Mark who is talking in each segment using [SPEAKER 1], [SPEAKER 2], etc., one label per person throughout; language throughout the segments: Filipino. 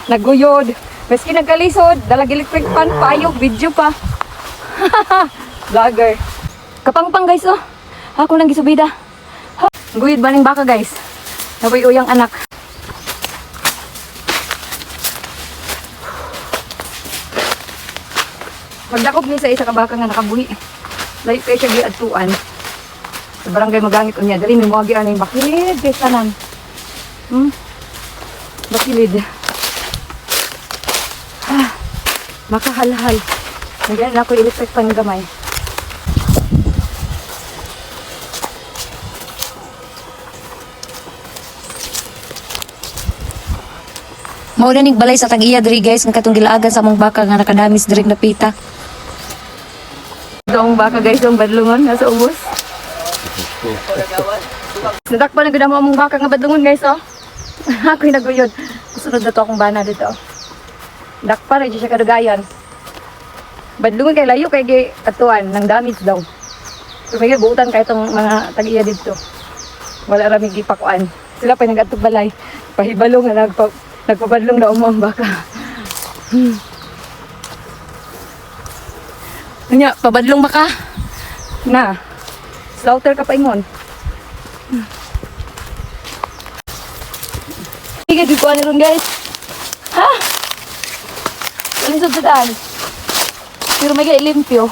[SPEAKER 1] Naguyod. Maski nagkalisod, dalag electric fan, payog, video pa. Vlogger. Kapangpang guys, oh. Ako nang gisubida. Guyod ba ning baka guys? Naboy uyang anak. Magdakop ni sa isa ka baka nga nakabuhi. Layo kayo siya giadtuan. Sa barangay Magangit unya. Dali may mga gian yung bakilid. Kaya sanan. Bakilid. Makahalhal. Nandiyan na ako electric pan gamay.
[SPEAKER 2] Mao na ning balay sa tag-iya diri guys, nga katong gilaagan sa among baka nga nakadamis diri napita.
[SPEAKER 1] Itong baka guys, yung badlungon nasa ubos. Nadakpan na ganda mo among baka nga badlungon guys, oh. Ako'y naguyod. Susunod na to akong bana dito. Dakpan rin siya kadugayan. Badlungon kay layo kay atuan ng damage daw. So may buutan kay itong mga tag-iya dito. Wala raming gipakuan. Sila pa nag-atog balay. Pahibalong nga nagpabadlong na umang baka. Nya, pabadlong baka. Na. Slaughter ka pa ingon. Sige, di ko ano ron guys. Ha? Kalisod sa daan. Pero may kaya limpyo.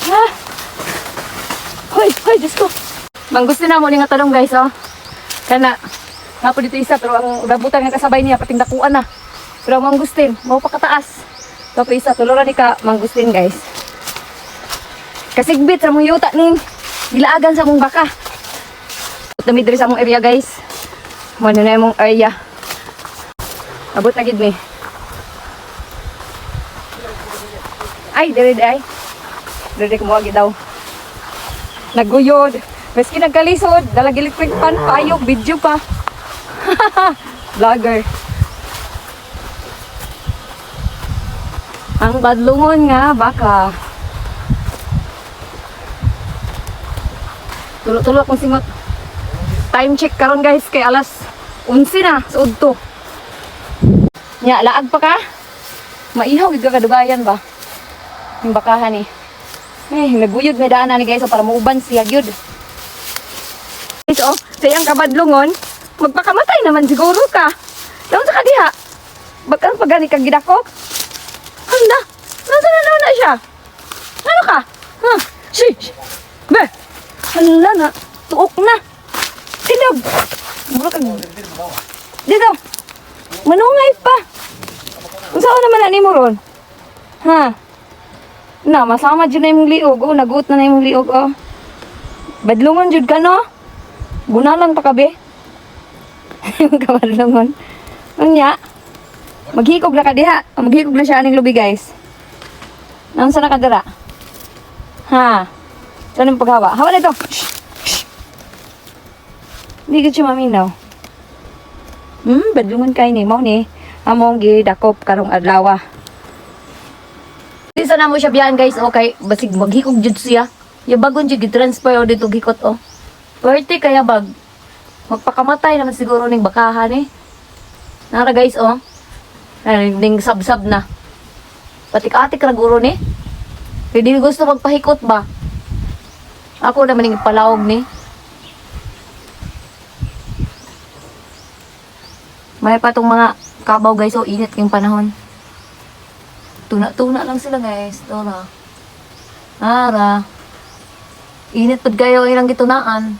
[SPEAKER 1] Ha? Hoy, Diyos ko. Manggusto na mo nga tanong guys, oh. Kana, nga po dito isa, pero ang rabutan nga kasabay niya, pating dakuan na. Pero ang manggustin, mau pa kataas. Ito po isa, tuluran ni ka, manggustin guys. Kasigbit sa mong yuta ning gilaagan sa mong baka. Dami diri sa mong area guys. Mano na yung mong area. Abot na gid ni. Ay, diri ay. Diri ko mo agi daw. Naguyod. Maski nagkalisod, dalag electric fan, payog, video pa. Vlogger. Ang badlungon nga baka. Tulo-tulo akong singot. Time check karon guys kay alas 11 na sa udto. Nya laag pa ka? Maihaw gid ka kadugayan ba? Yung bakahan eh. Naguyod may daan na ni guys so para mauban siya gyud. Guys oh, sayang kabadlungon, magpakamatay naman siguro ka. Daw sa kadiha. Bakang pagani kag gidakop? Hala, nasa na siya? Ano ka? Ha? Shish! Be! Hala na, tuok na. Tinog! Muro kag... Dito! Manungay pa! Kung saan naman na ni mo ron? Ha? Na, masama dyan na yung liog. Oh, naguot na yung liog. Oh. Badlungon dyan ka, no? Bunalan pa ka, be? Yung kabadlungon. Anya? Maghikog na ka diha. Maghikog na siya aning lubi, guys. Nang sana ka dira? Ha? Saan yung paghawa? Hawa na ito. Shh! Shh! Hindi ka siya maminaw. Badlungon kayo ni. Mau ni. Among gidakop karong adlaw. Isa na mo siya biyan guys. Okay. Basig maghikog jud siya. Yabagon jud gi-transfer o dito gikot o. Pwerte kaya bag. Magpakamatay naman siguro ning bakahan eh. Nara guys oh. Ning sab-sab na. Patik-atik ra guro ni. Pwede gusto magpahikot ba? Ako naman ning palawog ni. May pa tong mga kabaw guys, oh, init yung panahon. Tuna-tuna lang sila guys. Tora. Ara. Init pud kayo ilang gitunaan.